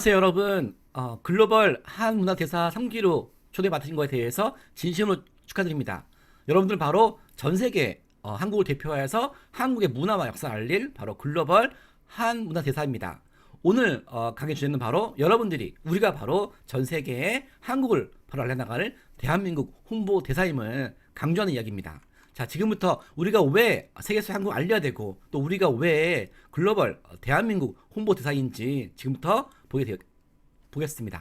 안녕하세요 여러분. 글로벌 한문화대사 3기로 초대받으신 거에 대해서 진심으로 축하드립니다. 여러분들 바로 전세계 한국을 대표하여서 한국의 문화와 역사를 알릴 바로 글로벌 한문화대사입니다. 오늘 강의 주제는 바로 여러분들이 우리가 바로 전세계에 한국을 바로 알려나갈 대한민국 홍보대사임을 강조하는 이야기입니다. 자, 지금부터 우리가 왜 세계에서 한국을 알려야 되고 또 우리가 왜 글로벌 대한민국 홍보대사인지 지금부터 보겠습니다.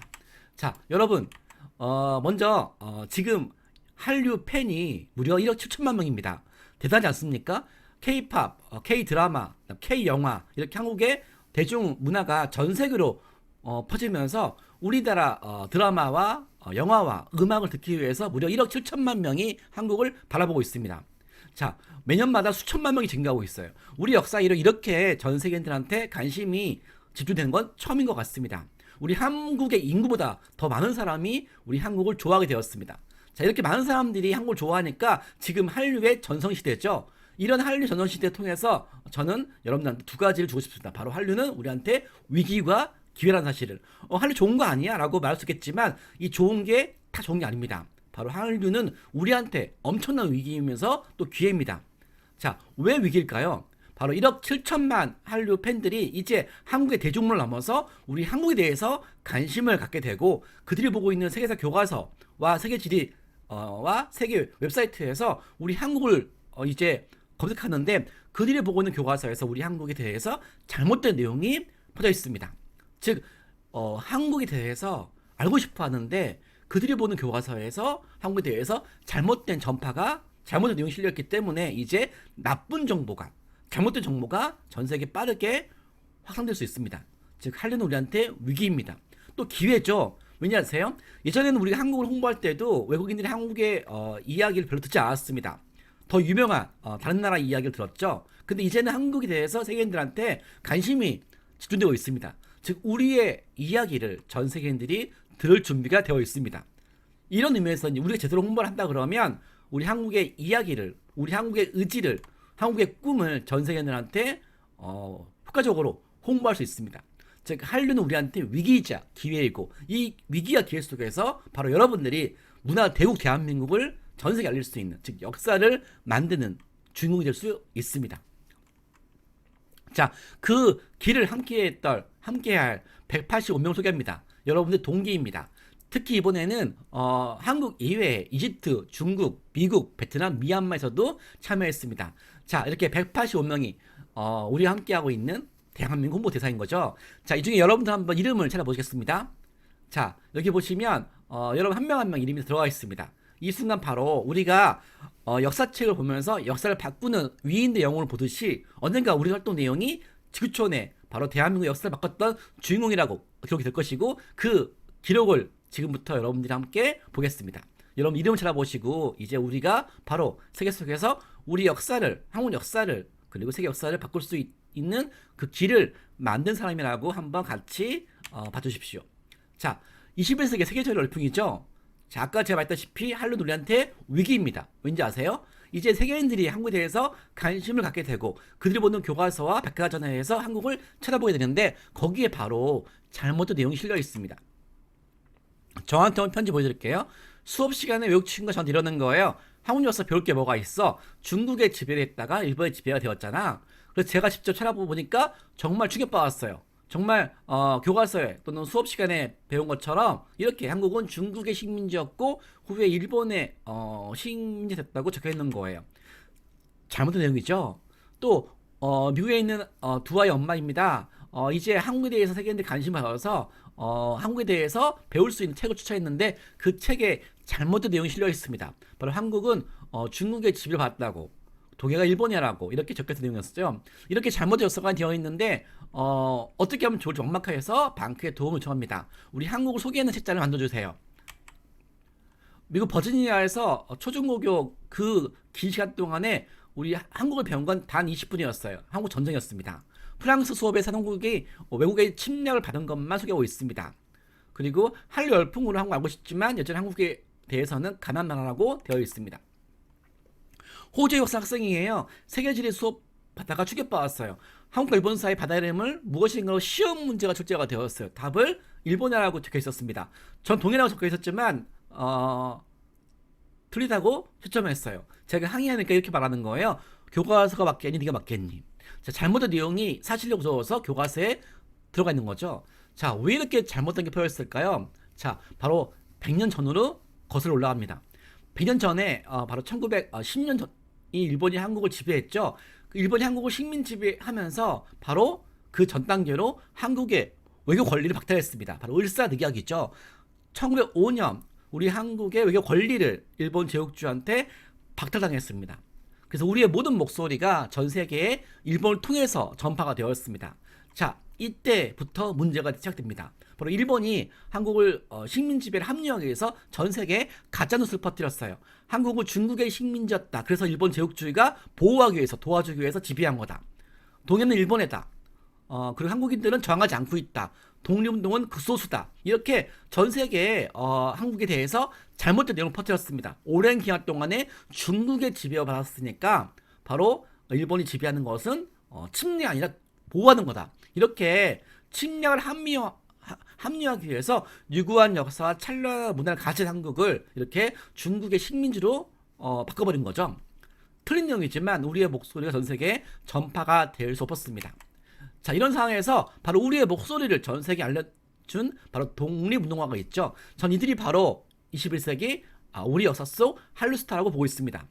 자, 여러분, 먼저 지금 한류 팬이 무려 1억 7천만 명입니다. 대단하지 않습니까? K-팝, K-드라마, K-영화 이렇게 한국의 대중문화가 전 세계로 퍼지면서 우리나라 드라마와 영화와 음악을 듣기 위해서 무려 1억 7천만 명이 한국을 바라보고 있습니다. 자, 매년마다 수천만 명이 증가하고 있어요. 우리 역사에 이렇게 전 세계인들한테 관심이 집중되는 건 처음인 것 같습니다. 우리 한국의 인구보다 더 많은 사람이 우리 한국을 좋아하게 되었습니다. 자, 이렇게 많은 사람들이 한국을 좋아하니까 지금 한류의 전성시대죠. 이런 한류 전성시대를 통해서 저는 여러분들한테 두 가지를 주고 싶습니다. 바로 한류는 우리한테 위기와 기회라는 사실을. 한류 좋은 거 아니야? 라고 말할 수 있겠지만 이 좋은 게 다 좋은 게 아닙니다. 바로 한류는 우리한테 엄청난 위기이면서 또 기회입니다. 자, 왜 위기일까요? 바로 1억 7천만 한류 팬들이 이제 한국의 대중문을 넘어서 우리 한국에 대해서 관심을 갖게 되고 그들이 보고 있는 세계사 교과서와 세계 지리 와 세계 웹사이트에서 우리 한국을 이제 검색하는데 그들이 보고 있는 교과서에서 우리 한국에 대해서 잘못된 내용이 퍼져 있습니다. 즉 한국에 대해서 알고 싶어 하는데 그들이 보는 교과서에서 한국에 대해서 잘못된 전파가 잘못된 내용이 실렸기 때문에 이제 나쁜 정보가 잘못된 정보가 전 세계에 빠르게 확산될 수 있습니다. 즉 한류는 우리한테 위기입니다. 또 기회죠. 왜냐 아세요? 예전에는 우리가 한국을 홍보할 때도 외국인들이 한국의 이야기를 별로 듣지 않았습니다. 더 유명한 다른 나라 이야기를 들었죠. 근데 이제는 한국에 대해서 세계인들한테 관심이 집중되고 있습니다. 즉 우리의 이야기를 전 세계인들이 들을 준비가 되어 있습니다. 이런 의미에서 우리가 제대로 홍보를 한다 그러면 우리 한국의 이야기를, 우리 한국의 의지를, 한국의 꿈을 전 세계인들한테 효과적으로 홍보할 수 있습니다. 즉 한류는 우리한테 위기이자 기회이고 이 위기와 기회 속에서 바로 여러분들이 문화 대국 대한민국을 전 세계에 알릴 수 있는, 즉 역사를 만드는 주인공이 될 수 있습니다. 자, 그 길을 함께할 185명 소개합니다. 여러분들 동기입니다. 특히 이번에는 한국 이외에 이집트, 중국, 미국, 베트남, 미얀마에서도 참여했습니다. 자, 이렇게 185명이 우리와 함께하고 있는 대한민국 홍보대사인 거죠. 자, 이 중에 여러분들 한번 이름을 찾아보시겠습니다. 자, 여기 보시면 여러분 한 명 한 명 이름이 들어가 있습니다. 이 순간 바로 우리가 역사책을 보면서 역사를 바꾸는 위인의 영웅을 보듯이 언젠가 우리 활동 내용이 지구촌에 바로 대한민국 역사를 바꿨던 주인공이라고 기록이 될 것이고 그 기록을 지금부터 여러분들이 함께 보겠습니다. 여러분 이름을 찾아보시고 이제 우리가 바로 세계 속에서 우리 역사를, 한국 역사를 그리고 세계 역사를 바꿀 수 있는 그 길을 만든 사람이라고 한번 같이 봐주십시오. 자, 21세기 세계적인 열풍이죠. 자, 아까 제가 말했다시피 한류는 우리한테 위기입니다. 왠지 아세요? 이제 세계인들이 한국에 대해서 관심을 갖게 되고 그들이 보는 교과서와 백과사전에서 한국을 쳐다보게 되는데 거기에 바로 잘못된 내용이 실려 있습니다. 저한테 온 편지 보여드릴게요. 수업 시간에 외국 친구가 저한테 이러는 거예요. 한국 역사 배울 게 뭐가 있어? 중국의 지배를 했다가 일본의 지배가 되었잖아. 그래서 제가 직접 찾아보니까 정말 충격받았어요. 정말 교과서에 또는 수업 시간에 배운 것처럼 이렇게 한국은 중국의 식민지였고 후에 일본의 식민지 됐다고 적혀 있는 거예요. 잘못된 내용이죠. 또 미국에 있는 두 아이 엄마입니다. 이제 한국에 대해서 세계인들이 관심을 가져서 한국에 대해서 배울 수 있는 책을 추천했는데 그 책에 잘못된 내용이 실려 있습니다. 바로 한국은 중국의 지배를 받았다고 동해가 일본이라고 이렇게 적혀있는 내용이었어요. 이렇게 잘못된 역사가 되어 있는데 어떻게 하면 좋을지 막막해서 방크에 도움을 요청합니다. 우리 한국을 소개하는 책자를 만들어주세요. 미국 버지니아에서 초중고교 그 긴 시간 동안에 우리 한국을 배운 건 단 20분이었어요. 한국 전쟁이었습니다. 프랑스 수업에서 한국이 외국의 침략을 받은 것만 소개하고 있습니다. 그리고 한류 열풍으로 한국 알고 싶지만 여전히 한국에 대해서는 가난 나라라고 되어 있습니다. 호주의 역사 학생이에요. 세계지리 수업 받다가 충격받았어요. 한국과 일본 사이 바다 이름을 무엇인가로 시험 문제가 출제가 되었어요. 답을 일본어라고 적혀 있었습니다. 전 동해라고 적혀 있었지만 틀리다고 채점했어요. 제가 항의하니까 이렇게 말하는 거예요. 교과서가 맞겠니? 네가 맞겠니? 자, 잘못된 내용이 사실로 무서워서 교과서에 들어가 있는 거죠. 자, 왜 이렇게 잘못된 게 표현했을까요? 자, 바로 100년 전으로 거슬러 올라갑니다. 100년 전에 바로 1910년 전, 이 일본이 한국을 지배했죠. 일본이 한국을 식민 지배하면서 바로 그 전 단계로 한국의 외교 권리를 박탈했습니다. 바로 을사늑약이죠. 1905년 우리 한국의 외교 권리를 일본 제국주한테 박탈당했습니다. 그래서 우리의 모든 목소리가 전 세계에 일본을 통해서 전파가 되었습니다. 자, 이때부터 문제가 시작됩니다. 바로 일본이 한국을 식민 지배를 합리화하기 위해서 전 세계에 가짜뉴스를 퍼뜨렸어요. 한국은 중국의 식민지였다. 그래서 일본 제국주의가 보호하기 위해서, 도와주기 위해서 지배한 거다. 동해는 일본에다. 그리고 한국인들은 저항하지 않고 있다. 독립운동은 극소수다. 이렇게 전 세계에 한국에 대해서 잘못된 내용을 퍼뜨렸습니다. 오랜 기간 동안에 중국의 지배를 받았으니까 바로 일본이 지배하는 것은 침략이 아니라 보호하는 거다. 이렇게 침략을 합리화하기 위해서 유구한 역사와 찬란한 문화를 가진 한국을 이렇게 중국의 식민지로 바꿔버린 거죠. 틀린 내용이지만 우리의 목소리가 전 세계에 전파가 될 수 없었습니다. 자, 이런 상황에서 바로 우리의 목소리를 전 세계에 알려준 바로 독립운동가가 있죠. 전 이들이 바로 21세기 우리 역사 속 한류스타라고 보고 있습니다.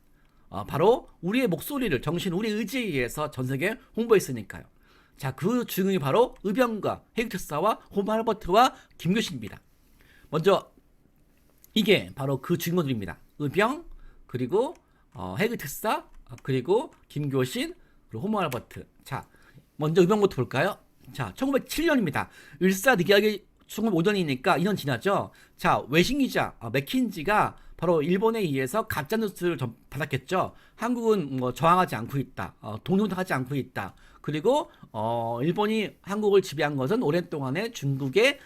바로 우리의 목소리를 정신, 우리 의지에 의해서 전 세계에 홍보했으니까요. 자, 그 주인공이 바로 의병과 헤이트사와 호마르버트와 김교신입니다. 먼저 이게 바로 그 주인공들입니다. 의병, 그리고 헤이트사, 그리고 김교신, 그리고 호마르버트. 자, 먼저 의병부터 볼까요? 자, 1907년입니다. 을사늑약이 1905년이니까 2년 지나죠. 자, 외신기자 맥킨지가 바로 일본에 의해서 가짜뉴스를 받았겠죠. 한국은 뭐 저항하지 않고 있다. 독립운동하지 않고 있다. 그리고 일본이 한국을 지배한 것은 오랜 동안에 중국의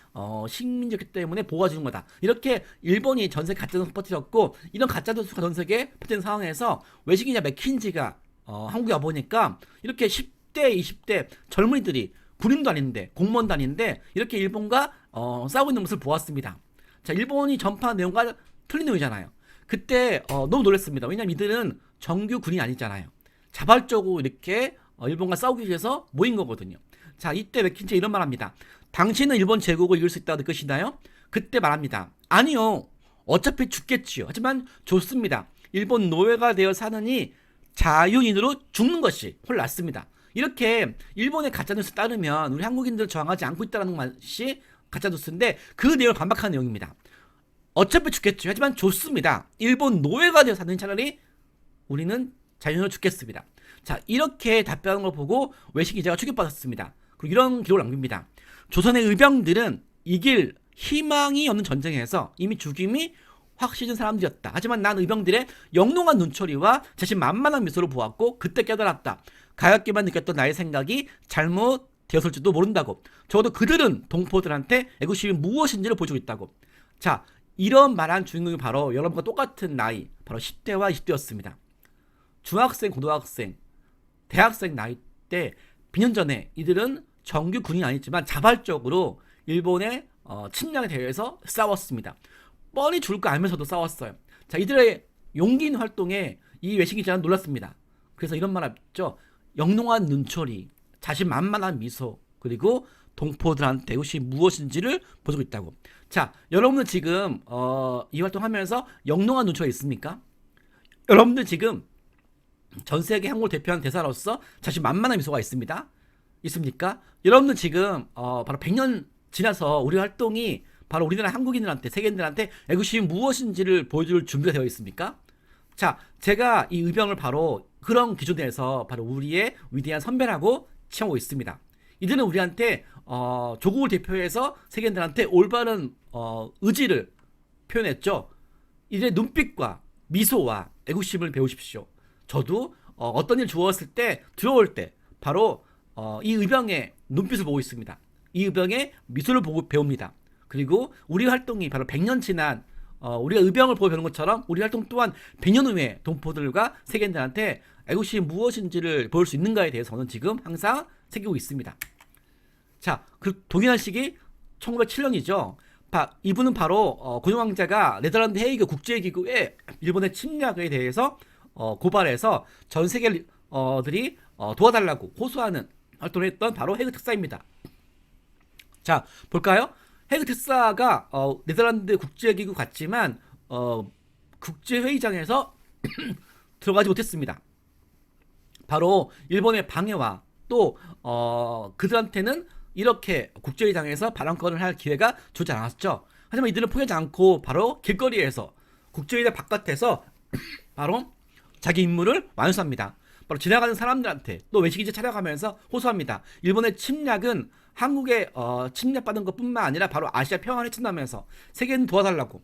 식민지였기 때문에 보호해주는 거다. 이렇게 일본이 전세계 가짜뉴스 퍼뜨렸고, 이런 가짜뉴스가 전 세계에 퍼뜨린 상황에서 외신기자 맥킨지가 한국에 와보니까 이렇게 10대, 20대 젊은이들이 군인도 아닌데, 공무원도 아닌데 이렇게 일본과 싸우고 있는 모습을 보았습니다. 자, 일본이 전파한 내용과 틀린 내용이잖아요. 그때 너무 놀랐습니다. 왜냐면 이들은 정규 군인이 아니잖아요. 자발적으로 이렇게 일본과 싸우기 위해서 모인 거거든요. 자, 이때 맥킨지 이런 말합니다. 당신은 일본 제국을 이길 수 있다고 느끼시나요? 그때 말합니다. 아니요. 어차피 죽겠지요. 하지만 좋습니다. 일본 노예가 되어 사느니 자유인으로 죽는 것이 훨 낫습니다. 이렇게 일본의 가짜뉴스 따르면 우리 한국인들 저항하지 않고 있다는 것이 가짜뉴스인데, 그 내용을 반박하는 내용입니다. 어차피 죽겠죠. 하지만 좋습니다. 일본 노예가 되어 사는 차라리 우리는 자유인으로 죽겠습니다. 자, 이렇게 답변한 걸 보고 외신 기자가 충격받았습니다. 그리고 이런 기록을 남깁니다. 조선의 의병들은 이길 희망이 없는 전쟁에서 이미 죽임이 확실한 사람들이었다. 하지만 난 의병들의 영롱한 눈초리와 자신만만한 미소를 보았고 그때 깨달았다. 가엾게만 느꼈던 나의 생각이 잘못되었을지도 모른다고. 적어도 그들은 동포들한테 애국심이 무엇인지를 보여주고 있다고. 자, 이런 말한 주인공이 바로 여러분과 똑같은 나이, 바로 10대와 20대였습니다. 중학생, 고등학생, 대학생 나이 때 비년 전에 이들은 정규 군인이 아니지만 자발적으로 일본의 침략에 대해서 싸웠습니다. 뻔히 죽을 거 알면서도 싸웠어요. 자, 이들의 용기 있는 활동에 이 외신 기자는 놀랐습니다. 그래서 이런 말 했죠. 영롱한 눈초리, 자신만만한 미소, 그리고 동포들한테 이것이 무엇인지를 보여주고 있다고. 자, 여러분들 지금 이 활동하면서 영롱한 눈초리 있습니까? 여러분들 지금 전 세계 한국을 대표하는 대사로서 자신만만한 미소가 있습니다. 있습니까? 여러분들 지금 바로 100년 지나서 우리 활동이 바로 우리나라 한국인들한테, 세계인들한테 애국심이 무엇인지를 보여줄 준비가 되어 있습니까? 자, 제가 이 의병을 바로 그런 기준에서 바로 우리의 위대한 선배라고 칭하고 있습니다. 이들은 우리한테 조국을 대표해서 세계인들한테 올바른 의지를 표현했죠. 이들의 눈빛과 미소와 애국심을 배우십시오. 저도 어떤 일 주었을 때, 두려울 때 바로 이 의병의 눈빛을 보고 있습니다. 이 의병의 미소를 보고 배웁니다. 그리고 우리 활동이 바로 100년 지난 우리가 의병을 보고 배우는 것처럼 우리 활동 또한 100년 후에 동포들과 세계인들한테 애국심이 무엇인지를 보일 수 있는가에 대해서는 지금 항상 새기고 있습니다. 자, 그 동일한 시기 1907년이죠. 이분은 바로 고종 황제가 네덜란드 헤이그 국제기구에 일본의 침략에 대해서 고발해서 전 세계들이 도와달라고 호소하는 활동을 했던 바로 헤이그 특사입니다. 자, 볼까요? 헤이그 특사가 네덜란드 국제기구 갔지만 국제회의장에서 들어가지 못했습니다. 바로 일본의 방해와 또 그들한테는 이렇게 국제회의장에서 발언권을 할 기회가 주지 않았죠. 하지만 이들은 포기하지 않고 바로 길거리에서 국제회의장 바깥에서 바로 자기 임무를 완수합니다. 바로 지나가는 사람들한테 또 외식이제 찾아가면서 호소합니다. 일본의 침략은 한국에 침략받은 것뿐만 아니라 바로 아시아 평화를 해친다면서 세계는 도와달라고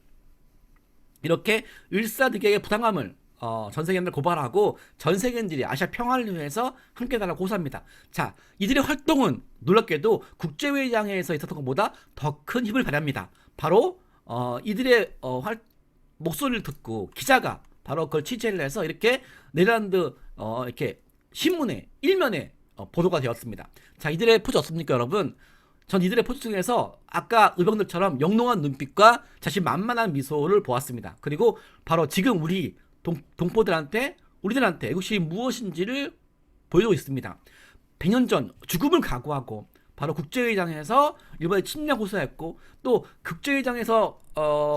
이렇게 일사득약의 부당함을 전 세계인들 고발하고 전 세계인들이 아시아 평화를 위해서 함께 달라고 호소합니다. 자, 이들의 활동은 놀랍게도 국제회의장에서 있었던 것보다 더 큰 힘을 발휘합니다. 바로 이들의 목소리를 듣고 기자가 바로 그걸 취재를 해서 이렇게 네덜란드 이렇게 신문에 일면에 보도가 되었습니다. 자, 이들의 포즈 어떻습니까, 여러분? 전 이들의 포즈 중에서 아까 의병들처럼 영롱한 눈빛과 자신만만한 미소를 보았습니다. 그리고 바로 지금 우리 동포들한테 우리들한테 애국심이 무엇인지를 보여주고 있습니다. 100년 전 죽음을 각오하고 바로 국제회의장에서 일본에 침략 호소했고 또 국제회의장에서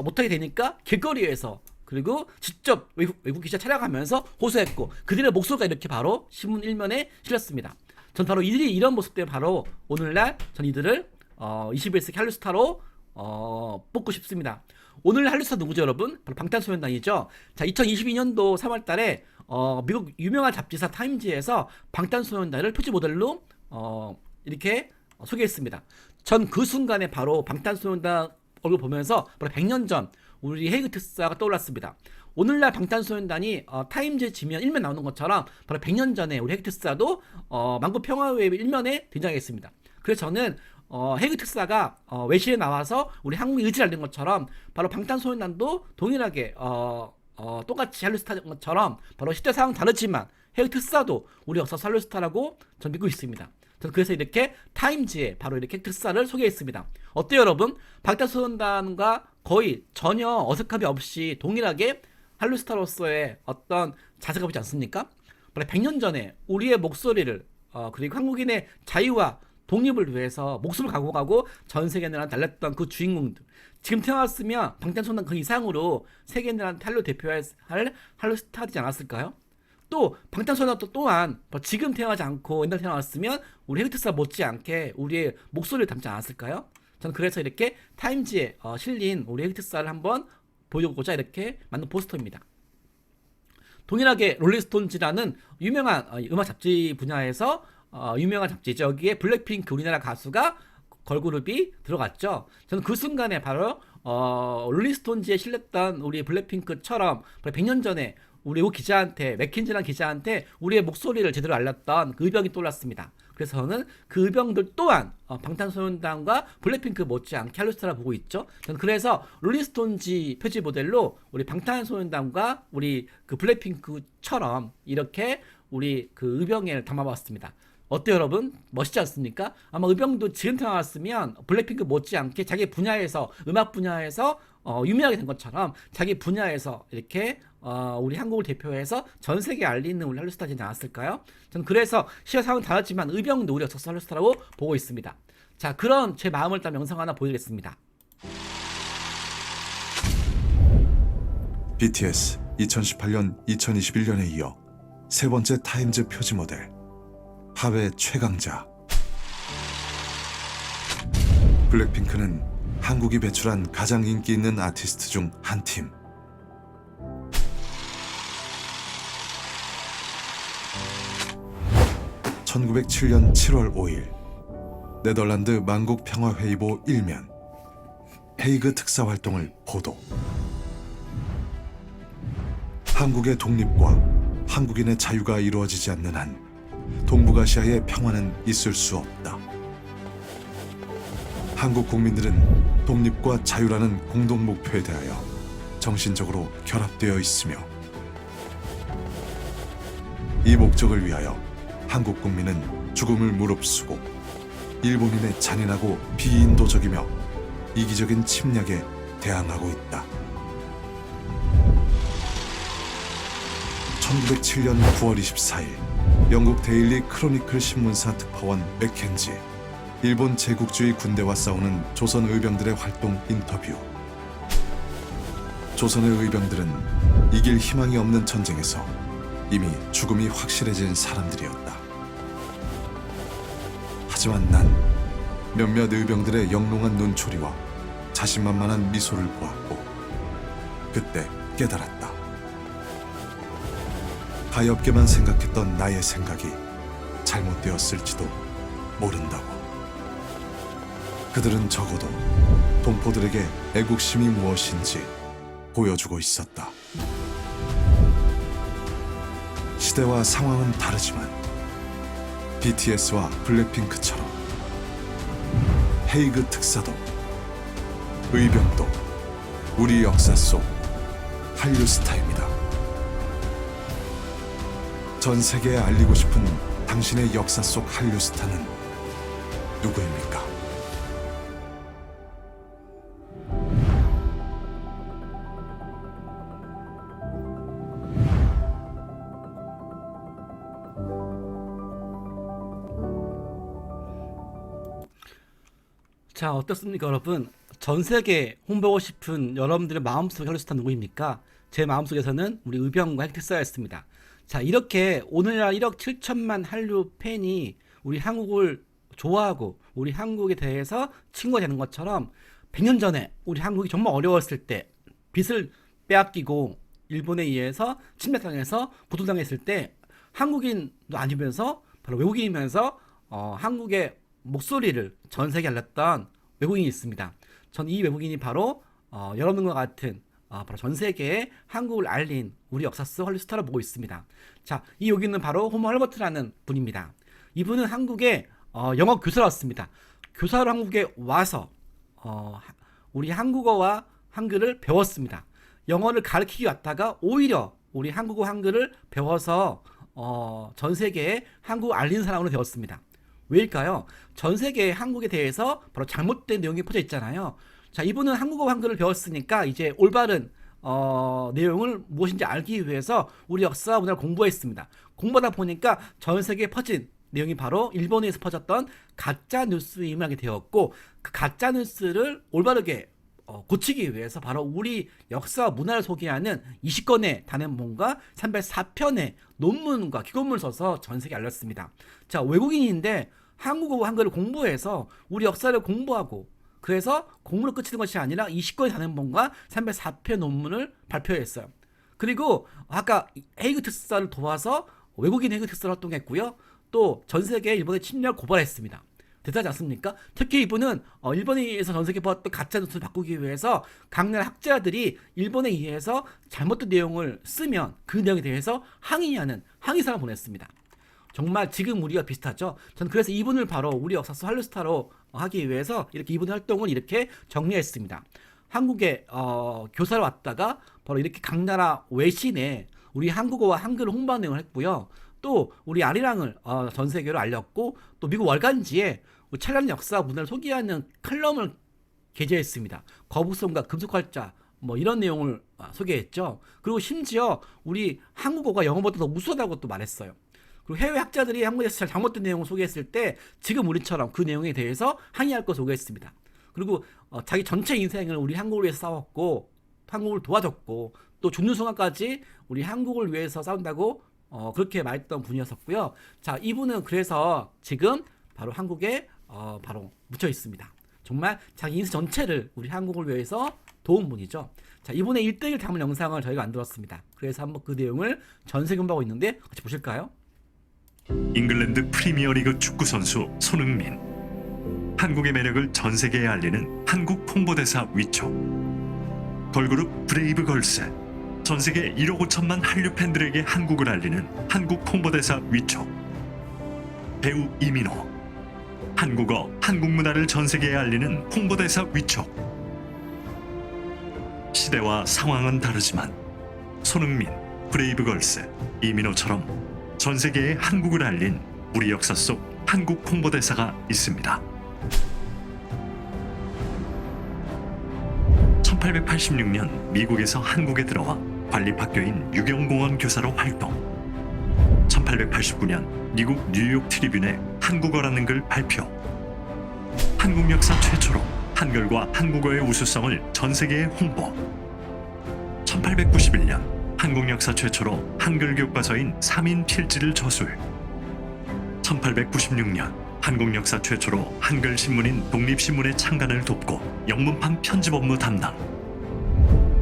못하게 되니까 길거리에서 그리고 직접 외국 기자 찾아가면서 호소했고 그들의 목소리가 이렇게 바로 신문 일면에 실렸습니다. 전 바로 이들이 이런 모습 때문에 바로 오늘날 전 이들을 21세기 한류스타로 뽑고 싶습니다. 오늘 한류스타 누구죠, 여러분? 바로 방탄소년단이죠. 자, 2022년도 3월 달에 미국 유명한 잡지사 타임지에서 방탄소년단을 표지 모델로 이렇게 소개했습니다. 전 그 순간에 바로 방탄소년단 얼굴 보면서 바로 100년 전 우리 헤이그 특사가 떠올랐습니다. 오늘날 방탄소년단이 타임즈 지면 일면 나오는 것처럼 바로 100년 전에 우리 헤이그 특사도 만국평화회의 일면에 등장했습니다. 그래서 저는 헤이그 특사가 외신에 나와서 우리 한국의 의지를 알린 것처럼 바로 방탄소년단도 동일하게 똑같이 한류스타인 것처럼 바로 시대 상황 다르지만 헤이그 특사도 우리 역사 한류스타라고 저는 믿고 있습니다. 저는 그래서 이렇게 타임즈에 바로 이렇게 특사를 소개했습니다. 어때요, 여러분? 방탄소년단과 거의 전혀 어색함이 없이 동일하게 한류스타로서의 어떤 자세가 보지 않습니까? 100년 전에 우리의 목소리를 그리고 한국인의 자유와 독립을 위해서 목숨을 각오하고 전 세계인들한테 달렸던 그 주인공들 지금 태어났으면 방탄소년단 그 이상으로 세계인들한테 한류 대표할 한류스타지 않았을까요? 또 방탄소년단 또한 지금 태어나지 않고 옛날 태어났으면 우리 헤이그 특사 못지않게 우리의 목소리를 담지 않았을까요? 저는 그래서 이렇게 타임지에 실린 우리 헤이그 특사를 한번 보여주고자 이렇게 만든 포스터입니다. 동일하게 롤링스톤즈라는 유명한 음악 잡지 분야에서 유명한 잡지죠. 여기에 블랙핑크 우리나라 가수가 걸그룹이 들어갔죠. 저는 그 순간에 바로 롤링스톤즈에 실렸던 우리 블랙핑크처럼 100년 전에 우리 외국 기자한테 맥킨지라는 기자한테 우리의 목소리를 제대로 알렸던 그 의병이 떠올랐습니다. 그래서 저는 그 의병들 또한 방탄소년단과 블랙핑크 못지않게 한류스타라 보고 있죠. 저는 그래서 롤링스톤즈 표지 모델로 우리 방탄소년단과 우리 그 블랙핑크처럼 이렇게 우리 그 의병을 담아봤습니다. 어때요, 여러분? 멋있지 않습니까? 아마 의병도 지금 태어났으면 블랙핑크 못지않게 자기 분야에서 음악 분야에서 유명하게 된 것처럼 자기 분야에서 이렇게 우리 한국을 대표해서 전 세계에 알리는 우리 한류스타지 않았을까요? 저는 그래서 시대 상황은 다르지만 의병도 우리 역사 한류스타라고 보고 있습니다. 자, 그런 제 마음을 담은 영상 하나 보여드리겠습니다. BTS 2018년, 2021년에 이어 세 번째 타임즈 표지 모델 하회 최강자. 블랙핑크는 한국이 배출한 가장 인기 있는 아티스트 중 한 팀. (1907년 7월 5일) 네덜란드 만국평화회의보 일면 헤이그 특사 활동을 보도. 한국의 독립과 한국인의 자유가 이루어지지 않는 한 동북아시아의 평화는 있을 수 없다. 한국 국민들은 독립과 자유라는 공동 목표에 대하여 정신적으로 결합되어 있으며 이 목적을 위하여 한국 국민은 죽음을 무릅쓰고 일본인의 잔인하고 비인도적이며 이기적인 침략에 대항하고 있다. 1907년 9월 24일 영국 데일리 크로니클 신문사 특파원 맥켄지, 일본 제국주의 군대와 싸우는 조선 의병들의 활동 인터뷰. 조선의 의병들은 이길 희망이 없는 전쟁에서 이미 죽음이 확실해진 사람들이었다. 하지만 난 몇몇 의병들의 영롱한 눈초리와 자신만만한 미소를 보았고 그때 깨달았다. 가엾게만 생각했던 나의 생각이 잘못되었을지도 모른다고. 그들은 적어도 동포들에게 애국심이 무엇인지 보여주고 있었다. 시대와 상황은 다르지만 BTS와 블랙핑크처럼 헤이그 특사도 의병도 우리 역사 속 한류 스타입니다. 전 세계에 알리고 싶은 당신의 역사 속 한류 스타는 누구입니까? 자, 어떻습니까, 여러분? 전 세계 홍보하고 싶은 여러분들의 마음속 헬로스타 누구입니까? 제 마음속에서는 우리 의병과 핵특사였습니다. 자, 이렇게 오늘날 1억 7천만 한류 팬이 우리 한국을 좋아하고 우리 한국에 대해서 친구가 되는 것처럼 100년 전에 우리 한국이 정말 어려웠을 때 빚을 빼앗기고 일본에 의해서 침략당해서 고통당했을 때 한국인도 아니면서 바로 외국인이면서 한국의 목소리를 전 세계에 알렸던 외국인이 있습니다. 전 이 외국인이 바로 여러분과 같은 바로 전 세계에 한국을 알린 우리 역사 속 헐리우드 스타를 보고 있습니다. 자, 이 여기는 바로 호머 헐버트라는 분입니다. 이분은 한국에 영어 교사였습니다. 교사로 한국에 와서 우리 한국어와 한글을 배웠습니다. 영어를 가르치기 왔다가 오히려 우리 한국어 한글을 배워서 전 세계에 한국을 알리는 사람으로 되었습니다. 왜일까요? 전 세계에 한국에 대해서 바로 잘못된 내용이 퍼져 있잖아요. 자, 이분은 한국어 한글을 배웠으니까 이제 올바른 내용을 무엇인지 알기 위해서 우리 역사 문화를 공부했습니다. 공부하다 보니까 전 세계에 퍼진 내용이 바로 일본에서 퍼졌던 가짜 뉴스임을 하게 되었고, 그 가짜 뉴스를 올바르게 고치기 위해서 바로 우리 역사와 문화를 소개하는 20권에 달하는 뭔가 304편의 논문과 기고문을 써서 전 세계에 알렸습니다. 자, 외국인인데 한국어 한글을 공부해서 우리 역사를 공부하고, 그래서 공부로 끝이는 것이 아니라 20권에 달하는 뭔가 304편 논문을 발표했어요. 그리고 아까 헤이그 특사를 도와서 외국인 헤이그 특사를 활동했고요. 또 전 세계에 일본의 침략을 고발했습니다. 대단하지 않습니까? 특히 이분은 일본에 의해서 전 세계에 퍼졌던 가짜 뉴스를 바꾸기 위해서 강렬한 학자들이 일본에 의해서 잘못된 내용을 쓰면 그 내용에 대해서 항의하는 항의사를 보냈습니다. 정말 지금 우리가 비슷하죠. 저는 그래서 이분을 바로 우리 역사 속 한류스타로 하기 위해서 이렇게 이분의 활동을 이렇게 정리했습니다. 한국에 교사로 왔다가 바로 이렇게 강나라 외신에 우리 한국어와 한글을 홍보하는 내용을 했고요. 또 우리 아리랑을 전 세계로 알렸고, 또 미국 월간지에 찬란한 역사 문화를 소개하는 칼럼을 게재했습니다. 거북선과 금속활자 뭐 이런 내용을 소개했죠. 그리고 심지어 우리 한국어가 영어보다 더 우수하다고 또 말했어요. 그리고 해외 학자들이 한국에서 잘못된 내용을 소개했을 때 지금 우리처럼 그 내용에 대해서 항의할 걸 소개했습니다. 그리고 자기 전체 인생을 우리 한국을 위해서 싸웠고 한국을 도와줬고 또 죽는 순간까지 우리 한국을 위해서 싸운다고 그렇게 말했던 분이었었고요. 자, 이분은 그래서 지금 바로 한국에 바로 묻혀 있습니다. 정말 자기 인생 전체를 우리 한국을 위해서 도운 분이죠. 자, 이분의 1대1 담은 영상을 저희가 만들었습니다. 그래서 한번 그 내용을 전세 공부하고 있는데 같이 보실까요? 잉글랜드 프리미어리그 축구 선수 손흥민. 한국의 매력을 전 세계에 알리는 한국 홍보대사 위촉. 걸그룹 브레이브 걸스. 전 세계 1억 5천만 한류 팬들에게 한국을 알리는 한국 홍보대사 위촉. 배우 이민호. 한국어, 한국 문화를 전 세계에 알리는 홍보대사 위촉. 시대와 상황은 다르지만 손흥민, 브레이브 걸스, 이민호처럼 전 세계에 한국을 알린 우리 역사 속 한국 홍보대사가 있습니다. 1886년 미국에서 한국에 들어와 관립학교인 유경공원 교사로 활동. 1889년 미국 뉴욕 트리뷴에 한국어라는 글 발표. 한국 역사 최초로 한글과 한국어의 우수성을 전 세계에 홍보. 1891년 한국 역사 최초로 한글 교과서인 3인 필지를 저술. 1896년 한국 역사 최초로 한글 신문인 독립신문의 창간을 돕고 영문판 편집 업무 담당.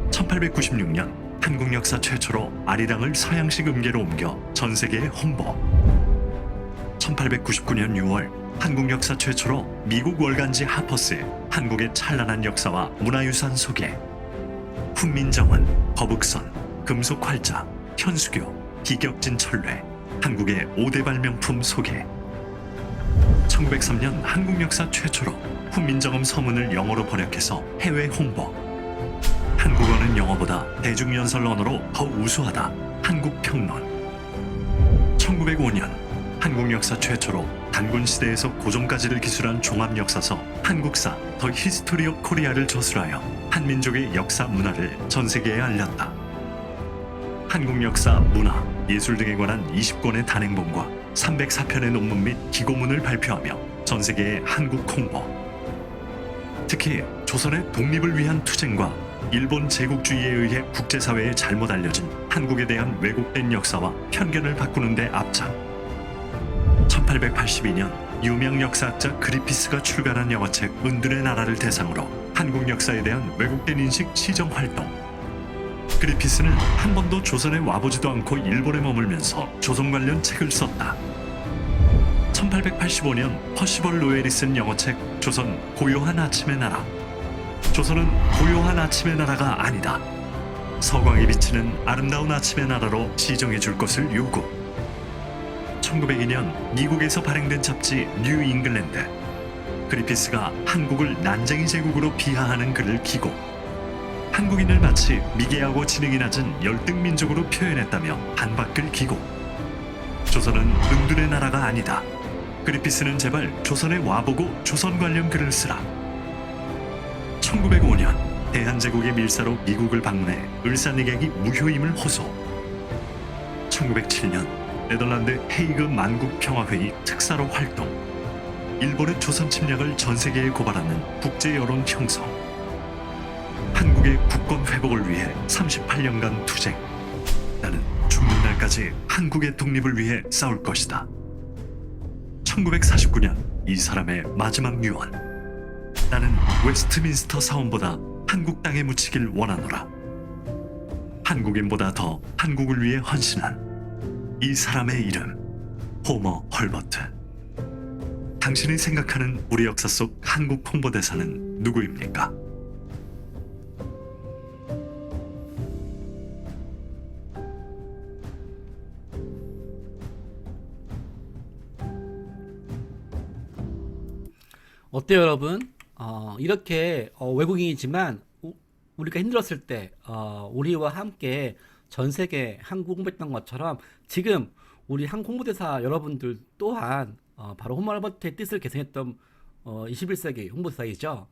1896년 한국 역사 최초로 아리랑을 서양식 음계로 옮겨 전 세계에 홍보. 1899년 6월 한국 역사 최초로 미국 월간지 하퍼스에 한국의 찬란한 역사와 문화유산 소개. 훈민정음, 거북선, 금속활자, 현수교, 기격진 철례, 한국의 5대 발명품 소개. 1903년 한국 역사 최초로 훈민정음 서문을 영어로 번역해서 해외 홍보. 한국어는 영어보다 대중연설 언어로 더 우수하다. 한국평론. 1905년 한국 역사 최초로 단군 시대에서 고종까지를 기술한 종합역사서 한국사 더 히스토리 오브 코리아를 저술하여 한민족의 역사 문화를 전 세계에 알렸다. 한국 역사, 문화, 예술 등에 관한 20권의 단행본과 304편의 논문 및 기고문을 발표하며 전 세계의 한국 홍보. 특히 조선의 독립을 위한 투쟁과 일본 제국주의에 의해 국제사회에 잘못 알려진 한국에 대한 왜곡된 역사와 편견을 바꾸는 데 앞장. 1882년 유명 역사학자 그리피스가 출간한 영어책 은둔의 나라를 대상으로 한국 역사에 대한 왜곡된 인식 시정 활동. 그리피스는 한 번도 조선에 와보지도 않고 일본에 머물면서 조선 관련 책을 썼다. 1885년 퍼시벌 로웰이 쓴 영어책 조선 고요한 아침의 나라. 조선은 고요한 아침의 나라가 아니다. 서광이 비치는 아름다운 아침의 나라로 시정해 줄 것을 요구. 1902년 미국에서 발행된 잡지 뉴 잉글랜드. 그리피스가 한국을 난쟁이 제국으로 비하하는 글을 기고 한국인을 마치 미개하고 지능이 낮은 열등민족으로 표현했다며 반박글 기고. 조선은 은둔의 나라가 아니다. 그리피스는 제발 조선에 와보고 조선 관련 글을 쓰라. 1905년 대한제국의 밀사로 미국을 방문해 을사늑약이 무효임을 호소. 1907년 네덜란드 헤이그 만국평화회의 특사로 활동. 일본의 조선 침략을 전 세계에 고발하는 국제 여론 형성. 한국의 국권 회복을 위해 38년간 투쟁. 나는 죽는 날까지 한국의 독립을 위해 싸울 것이다. 1949년 이 사람의 마지막 유언. 나는 웨스트민스터 사원보다 한국 땅에 묻히길 원하노라. 한국인보다 더 한국을 위해 헌신한 이 사람의 이름 호머 헐버트. 당신이 생각하는 우리 역사 속 한국 홍보대사는 누구입니까? 어때요, 여러분? 이렇게 외국인이지만 우리가 힘들었을 때 우리와 함께 전 세계 한국 홍보했던 것처럼 지금 우리 한국 홍보대사 여러분들 또한 바로 호머 헐버트의 뜻을 계승했던 21세기 홍보대사이죠.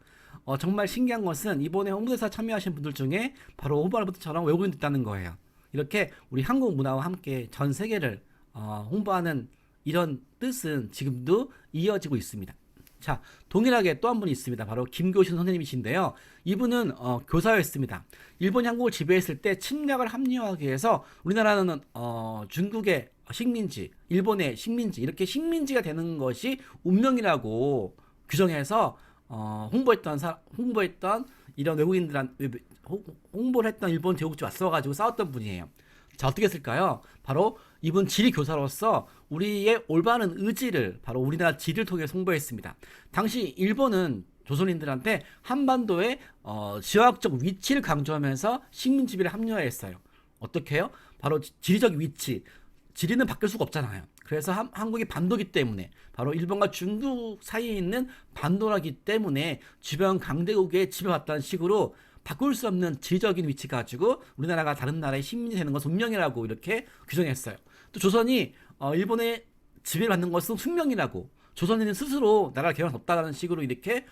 정말 신기한 것은 이번에 홍보대사 참여하신 분들 중에 바로 호머 헐버트처럼 외국인도 있다는 거예요. 이렇게 우리 한국 문화와 함께 전 세계를 홍보하는 이런 뜻은 지금도 이어지고 있습니다. 자, 동일하게 또 한 분이 있습니다. 바로 김교신 선생님이신데요. 이분은 교사였습니다. 일본이 한국을 지배했을 때 침략을 합리화하기 위해서 우리나라는 중국의 식민지, 일본의 식민지, 이렇게 식민지가 되는 것이 운명이라고 규정해서 홍보했던 이런 외국인들한테 홍보를 했던 일본 제국주의 왔어가지고 싸웠던 분이에요. 자, 어떻게 했을까요? 바로 이분 지리 교사로서 우리의 올바른 의지를 바로 우리나라 지리를 통해 홍보했습니다. 당시 일본은 조선인들한테 한반도의 지화학적 위치를 강조하면서 식민지배를 합리화했어요. 어떻게 해요? 바로 지리적 위치. 지리는 바뀔 수가 없잖아요. 그래서 한국이 반도기 때문에 바로 일본과 중국 사이에 있는 반도라기 때문에 주변 강대국에 지배받다는 식으로 바꿀 수 없는 지리적인 위치 가지고 우리나라가 다른 나라의 식민이 되는 것은 운명이라고 이렇게 규정했어요. 또 조선이 일본의 지배를 받는 것은 숙명이라고, 조선인은 스스로 나라를 개혁할 수 없다는 식으로 이렇게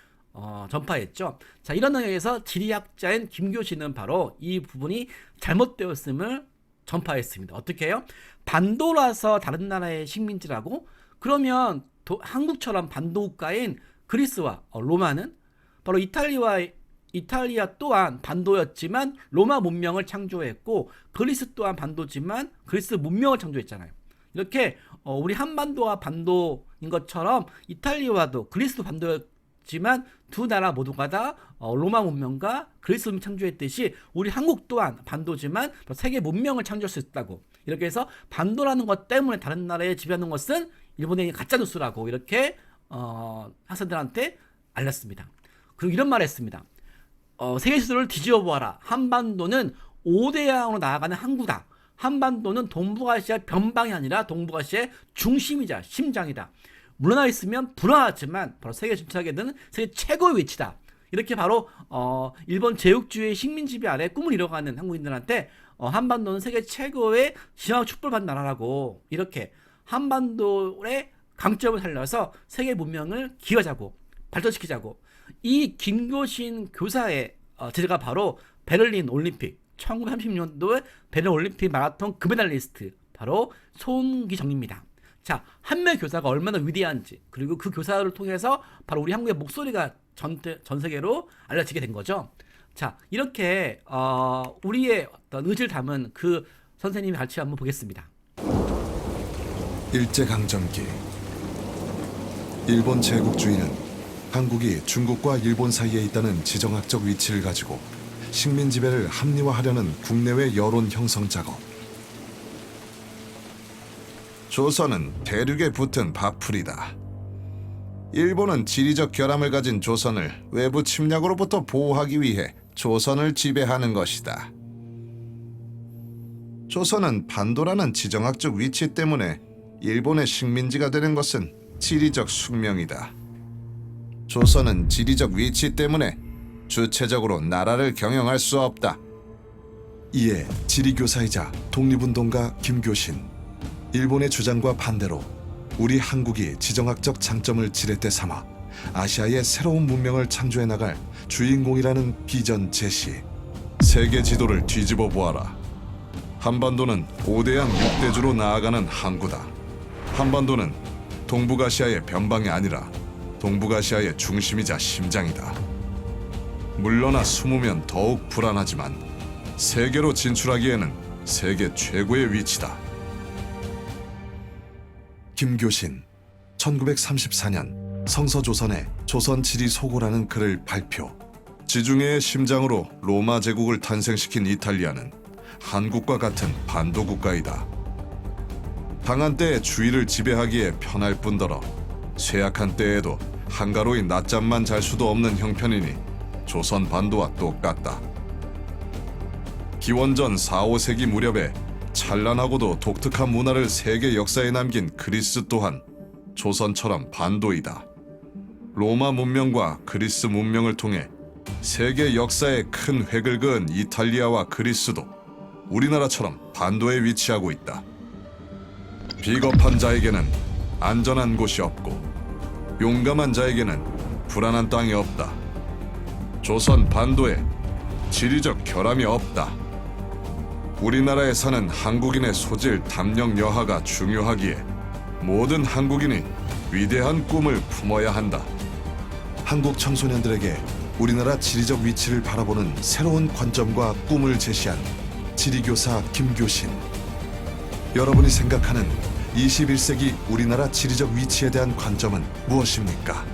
전파했죠. 자, 이런 내용에서 지리학자인 김교신은 바로 이 부분이 잘못되었음을 전파했습니다. 어떻게 해요? 반도라서 다른 나라의 식민지라고? 그러면 한국처럼 반도 국가인 그리스와 로마는 바로 이탈리아 또한 반도였지만 로마 문명을 창조했고, 그리스 또한 반도지만 그리스 문명을 창조했잖아요. 이렇게 우리 한반도와 반도인 것처럼 이탈리아와도 그리스도 반도였지만 두 나라 모두가 다 로마 문명과 그리스 문명 창조했듯이 우리 한국 또한 반도지만 세계 문명을 창조할 수 있다고. 이렇게 해서 반도라는 것 때문에 다른 나라에 지배하는 것은 일본의 가짜뉴스라고 이렇게 학생들한테 알렸습니다. 그리고 이런 말을 했습니다. 세계 지도를 뒤집어 보아라. 한반도는 5대양으로 나아가는 항구다. 한반도는 동북아시아 변방이 아니라 동북아시아의 중심이자 심장이다. 물러나 있으면 불안하지만 바로 세계 정착에 드는 세계 최고의 위치다. 이렇게 바로 일본 제국주의 식민 지배 아래 꿈을 이뤄가는 한국인들한테 한반도는 세계 최고의 지향 축복받는 나라라고, 이렇게 한반도의 강점을 살려서 세계 문명을 기여하자고 발전시키자고. 이 김교신 교사의 제자가 바로 베를린 올림픽 1930년도에 베를린 올림픽 마라톤 금메달리스트 바로 손기정입니다. 자, 한 명의 교사가 얼마나 위대한지, 그리고 그 교사를 통해서 바로 우리 한국의 목소리가 전 세계로 알려지게 된 거죠. 자, 이렇게 우리의 어떤 의지를 담은 그 선생님의 가르침 한번 보겠습니다. 일제강점기. 일본 제국주의는 한국이 중국과 일본 사이에 있다는 지정학적 위치를 가지고 식민 지배를 합리화하려는 국내외 여론 형성 작업. 조선은 대륙에 붙은 밥풀이다. 일본은 지리적 결함을 가진 조선을 외부 침략으로부터 보호하기 위해 조선을 지배하는 것이다. 조선은 반도라는 지정학적 위치 때문에 일본의 식민지가 되는 것은 지리적 숙명이다. 조선은 지리적 위치 때문에 주체적으로 나라를 경영할 수 없다. 이에 지리교사이자 독립운동가 김교신. 일본의 주장과 반대로 우리 한국이 지정학적 장점을 지렛대 삼아 아시아의 새로운 문명을 창조해 나갈 주인공이라는 비전 제시. 세계 지도를 뒤집어 보아라. 한반도는 5대양 6대주로 나아가는 항구다. 한반도는 동북아시아의 변방이 아니라 동북아시아의 중심이자 심장이다. 물러나 숨으면 더욱 불안하지만 세계로 진출하기에는 세계 최고의 위치다. 김교신 1934년 성서조선에 조선지리소고라는 글을 발표. 지중해의 심장으로 로마 제국을 탄생시킨 이탈리아는 한국과 같은 반도 국가이다. 강한 때에 주위를 지배하기에 편할 뿐더러 쇠약한 때에도 한가로이 낮잠만 잘 수도 없는 형편이니 조선 반도와 똑같다. 기원전 4, 5세기 무렵에 찬란하고도 독특한 문화를 세계 역사에 남긴 그리스 또한 조선처럼 반도이다. 로마 문명과 그리스 문명을 통해 세계 역사에 큰 획을 그은 이탈리아와 그리스도 우리나라처럼 반도에 위치하고 있다. 비겁한 자에게는 안전한 곳이 없고 용감한 자에게는 불안한 땅이 없다. 조선 반도에 지리적 결함이 없다. 우리나라에 사는 한국인의 소질, 담력, 여하가 중요하기에 모든 한국인이 위대한 꿈을 품어야 한다. 한국 청소년들에게 우리나라 지리적 위치를 바라보는 새로운 관점과 꿈을 제시한 지리교사 김교신. 여러분이 생각하는 21세기 우리나라 지리적 위치에 대한 관점은 무엇입니까?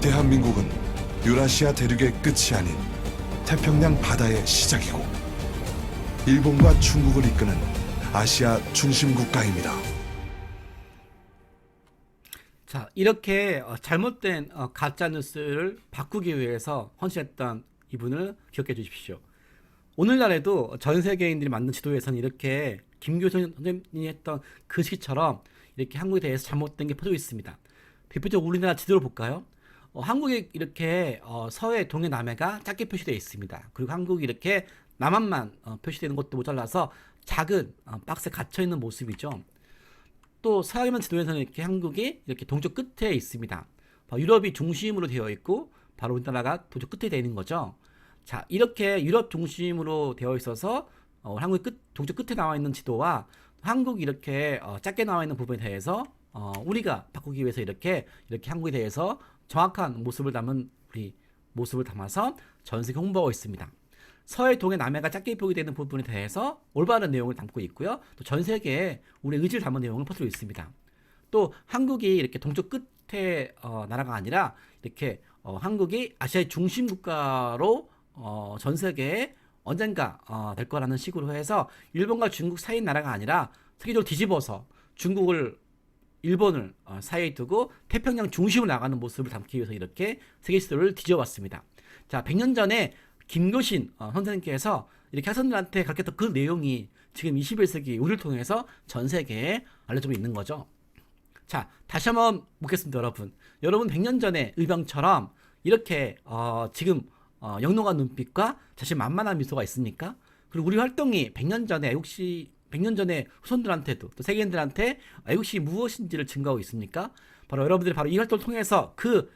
대한민국은 유라시아 대륙의 끝이 아닌 태평양 바다의 시작이고 일본과 중국을 이끄는 아시아 중심 국가입니다. 자, 이렇게 잘못된 가짜 뉴스를 바꾸기 위해서 헌신했던 이분을 기억해 주십시오. 오늘날에도 전 세계인들이 만든 지도에서는 이렇게 김교신 선생님이 했던 그 시처럼 이렇게 한국에 대해서 잘못된 게 퍼져 있습니다. 대표적으로 우리나라 지도를 볼까요? 한국이 이렇게 서해, 동해, 남해가 작게 표시되어 있습니다. 그리고 한국이 이렇게 남한만 표시되는 것도 모자라서 작은 박스에 갇혀있는 모습이죠. 또 서양의 지도에서는 이렇게 한국이 이렇게 동쪽 끝에 있습니다. 바로 유럽이 중심으로 되어 있고 바로 우리나라가 동쪽 끝에 되어 있는 거죠. 자, 이렇게 유럽 중심으로 되어 있어서 한국의 동쪽 끝에 나와 있는 지도와 한국이 이렇게 작게 나와 있는 부분에 대해서 우리가 바꾸기 위해서 이렇게 한국에 대해서 정확한 모습을 담은 우리 모습을 담아서 전 세계 홍보하고 있습니다. 서해, 동해, 남해가 작게 보게 되는 부분에 대해서 올바른 내용을 담고 있고요. 또 전 세계에 우리의 의지를 담은 내용을 퍼뜨리고 있습니다. 또 한국이 이렇게 동쪽 끝에 나라가 아니라 이렇게 한국이 아시아의 중심 국가로 전 세계에 언젠가 될 거라는 식으로 해서 일본과 중국 사이 나라가 아니라 세계적으로 뒤집어서 일본을 사이에 두고 태평양 중심으로 나가는 모습을 담기 위해서 이렇게 세계 지도를 뒤져봤습니다. 자, 100년 전에 김교신 선생님께서 이렇게 학생들한테 가르쳤던 그 내용이 지금 21세기 우리를 통해서 전 세계에 알려지고 있는 거죠. 자, 다시 한번 묻겠습니다, 여러분. 여러분 100년 전에 의병처럼 이렇게 지금 영롱한 눈빛과 자신만만한 미소가 있습니까? 그리고 우리 활동이 100년 전에 후손들한테도 또 세계인들한테 애국시 무엇인지를 증거하고 있습니까? 바로 여러분들이 바로 이 활동을 통해서 그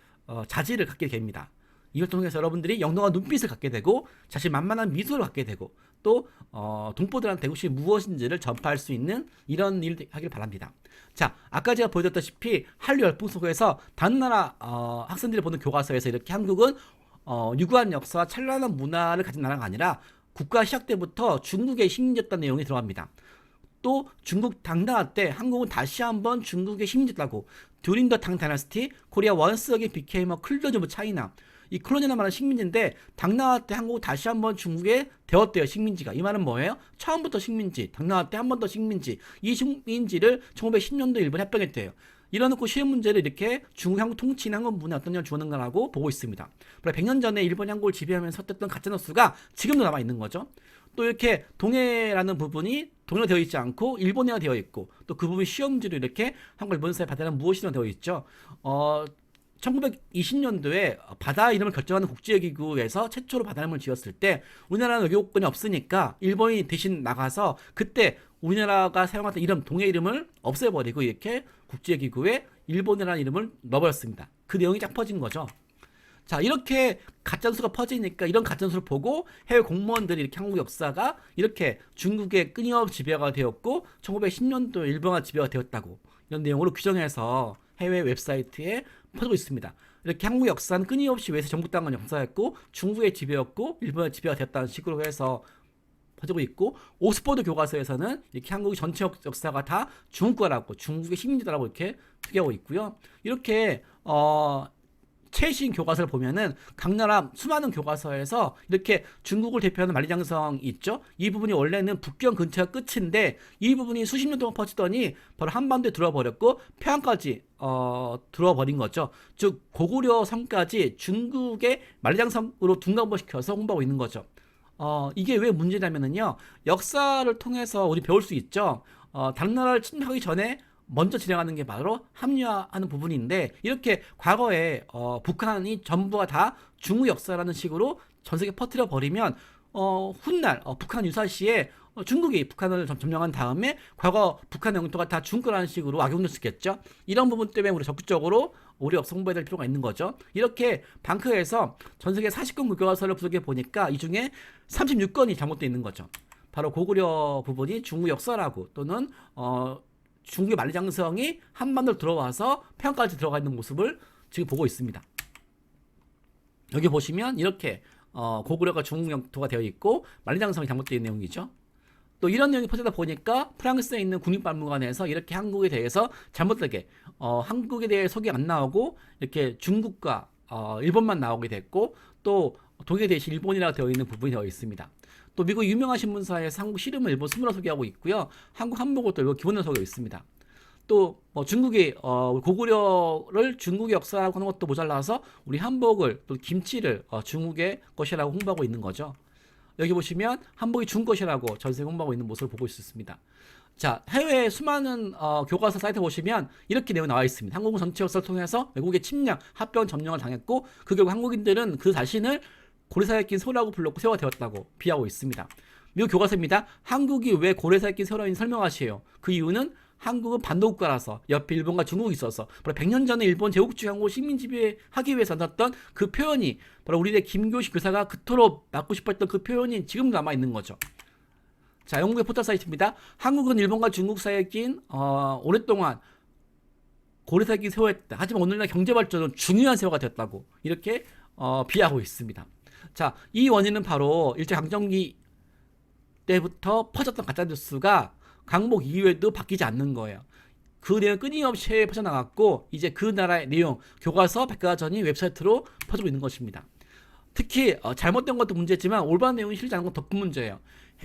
자질을 갖게 됩니다. 이 활동을 통해서 여러분들이 영롱한 눈빛을 갖게 되고 자신만만한 미소를 갖게 되고 또 동포들한테 애국시 무엇인지를 전파할 수 있는 이런 일을 하길 바랍니다. 자, 아까 제가 보여줬다시피 한류 열풍 속에서 다른 나라 학생들이 보는 교과서에서 이렇게 한국은 유구한 역사와 찬란한 문화를 가진 나라가 아니라 국가 시작 때부터 중국의 식민지였다는 내용이 들어갑니다. 또 중국 당나라 때 한국은 다시 한번 중국의 식민지였다고 during the Tang Dynasty, Korea once again became a colony of China. 이 콜로니라 말하는 식민지인데 당나라 때 한국은 다시 한번 중국에 되었대요. 식민지가. 이 말은 뭐예요? 처음부터 식민지, 당나라 때 한 번 더 식민지. 이 식민지를 1910년도 일본에 합병했대요. 이러놓고 쉬운 문제를 이렇게 중국, 한국 통치인 한국 문화에 어떤 영향을 주었는가라고 보고 있습니다. 100년 전에 일본이 한국을 지배하면서 썼던 가짜뉴스가 지금도 남아있는 거죠. 또 이렇게 동해라는 부분이 동해로 되어 있지 않고 일본어가 되어 있고 또 그 부분이 시험지로 이렇게 한국 일본 사이의 바다는 무엇이나 되어 있죠. 1920년도에 바다 이름을 결정하는 국제기구에서 최초로 바다 이름을 지었을 때 우리나라는 외교권이 없으니까 일본이 대신 나가서 그때 우리나라가 사용하던 이름, 동해 이름을 없애버리고 이렇게 국제기구에 일본이라는 이름을 넣어버렸습니다. 그 내용이 쫙 퍼진 거죠. 자, 이렇게 가짜뉴스가 퍼지니까 이런 가짜뉴스를 보고 해외 공무원들이 이렇게 한국 역사가 이렇게 중국의 끊임없이 지배가 되었고 1910년도 일본과 지배가 되었다고 이런 내용으로 규정해서 해외 웹사이트에 퍼지고 있습니다. 이렇게 한국 역사는 끊임없이 외세 정복당한 역사였고 중국의 지배였고 일본의 지배가 되었다는 식으로 해서 퍼지고 있고 옥스퍼드 교과서에서는 이렇게 한국의 전체 역사가 다 중국 거라고 중국의 식민지다라고 이렇게 표기하고 있고요. 이렇게 최신 교과서를 보면은 각 나라 수많은 교과서에서 이렇게 중국을 대표하는 만리장성이 있죠. 이 부분이 원래는 북경 근처가 끝인데 이 부분이 수십 년 동안 퍼지더니 바로 한반도에 들어버렸고 평양까지 들어버린 거죠. 즉 고구려 성까지 중국의 만리장성으로 둔갑시켜서 홍보하고 있는 거죠. 이게 왜 문제냐면은요, 역사를 통해서 우리 배울 수 있죠. 다른 나라를 침략하기 전에 먼저 진행하는 게 바로 합리화하는 부분인데 이렇게 과거에 북한이 전부가 다 중국 역사라는 식으로 전 세계 퍼뜨려 버리면 훗날 북한 유사시에 중국이 북한을 점령한 다음에 과거 북한의 영토가 다 중국 거라는 식으로 악용될 수 있겠죠. 이런 부분 때문에 우리 적극적으로 우리 역사 홍보해야 될 필요가 있는 거죠. 이렇게 방크에서 전 세계 40권 교과서를 분석해 보니까 이 중에 36건이 잘못되어 있는 거죠. 바로 고구려 부분이 중국 역사라고 또는 중국의 만리장성이 한반도로 들어와서 평양까지 들어가 있는 모습을 지금 보고 있습니다. 여기 보시면 이렇게 고구려가 중국 영토가 되어 있고 만리장성이 잘못되어 있는 내용이죠. 또 이런 내용이 퍼지다 보니까 프랑스에 있는 국립박물관에서 이렇게 한국에 대해서 잘못되게 한국에 대해 소개가 안 나오고 이렇게 중국과 일본만 나오게 됐고 또 동해 대신 일본이라고 되어 있는 부분이 되어 있습니다. 또 미국 유명한 신문사에서 한국 씨름을 일본 스물로 소개하고 있고요. 한국 한복을 또 일본 기본으로 소개하고 있습니다. 또 중국이 고구려를 중국의 역사라고 하는 것도 모자라서 우리 한복을 또 김치를 중국의 것이라고 홍보하고 있는 거죠. 여기 보시면 한복이 중국 것이라고 전 세계 홍보하고 있는 모습을 보고 있습니다. 자, 해외 수많은 교과서 사이트 보시면 이렇게 내용이 나와 있습니다. 한국은 전체 역사를 통해서 외국의 침략, 합병, 점령을 당했고 그 결국 한국인들은 그 자신을 고래사에 낀 새라고 불렀고 새가 되었다고 비하고 있습니다. 미국 교과서입니다. 한국이 왜 고래사에 낀 새로인지 설명하시에요. 그 이유는 한국은 반도국가라서 옆에 일본과 중국이 있어서 바로 100년 전에 일본 제국주의 한국을 식민 지배하기 위해서 넣었던 그 표현이 바로 우리의 김교식 교사가 그토록 막고 싶었던 그 표현이 지금 남아 있는 거죠. 자, 영국의 포털 사이트입니다. 한국은 일본과 중국 사이에 낀 오랫동안 고리사기 세월했다. 하지만 오늘날 경제 발전은 중요한 세월가 되었다고 이렇게 비하하고 있습니다. 자, 이 원인은 바로 일제강점기 때부터 퍼졌던 가짜뉴스가 강복 이후에도 바뀌지 않는 거예요. 그 내용 끊임없이 해외에 퍼져나갔고 이제 그 나라의 내용, 교과서, 백과전이 웹사이트로 퍼지고 있는 것입니다. 특히 잘못된 것도 문제지만 올바른 내용이 실리지 않은 건 더 큰 문제예요.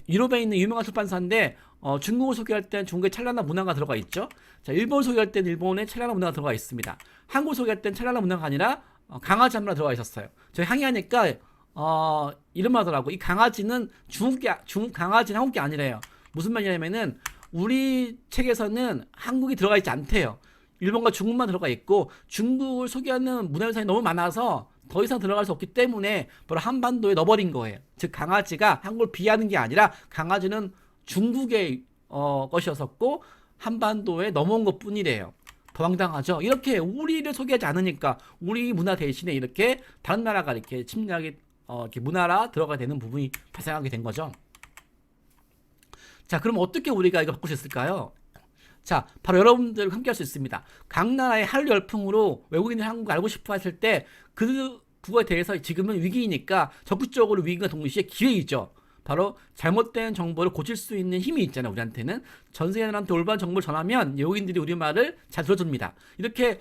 유럽에 있는 유명한 출판사인데 중국을 소개할 때는 중국의 찬란한 문화가 들어가 있죠. 자, 일본을 소개할 때는 일본의 찬란한 문화가 들어가 있습니다. 한국을 소개할 때는 찬란한 문화가 아니라 강아지 한 마리가 들어가 있었어요. 저희 항의하니까 이런 말 하더라고. 이 강아지는 중국 강아지는 한국 게 아니래요. 무슨 말이냐면은 우리 책에서는 한국이 들어가 있지 않대요. 일본과 중국만 들어가 있고 중국을 소개하는 문화유산이 너무 많아서 더 이상 들어갈 수 없기 때문에 바로 한반도에 넣어버린 거예요. 즉 강아지가 한국을 비하하는 게 아니라 강아지는 중국의 것이었었고 한반도에 넘어온 것 뿐이래요. 더 황당하죠. 이렇게 우리를 소개하지 않으니까 우리 문화 대신에 이렇게 다른 나라가 이렇게 침략이 이렇게 문화라 들어가야 되는 부분이 발생하게 된 거죠. 자, 그럼 어떻게 우리가 이거 바꿀 수 있을까요? 자, 바로 여러분들 함께 할 수 있습니다. 각 나라의 한류 열풍으로 외국인들이 한국을 알고 싶어 했을 때 그거에 대해서 지금은 위기이니까 적극적으로 위기가 동시에 기회이죠. 바로 잘못된 정보를 고칠 수 있는 힘이 있잖아요. 우리한테는 전 세계인한테 올바른 정보를 전하면 외국인들이 우리 말을 잘 들어줍니다. 이렇게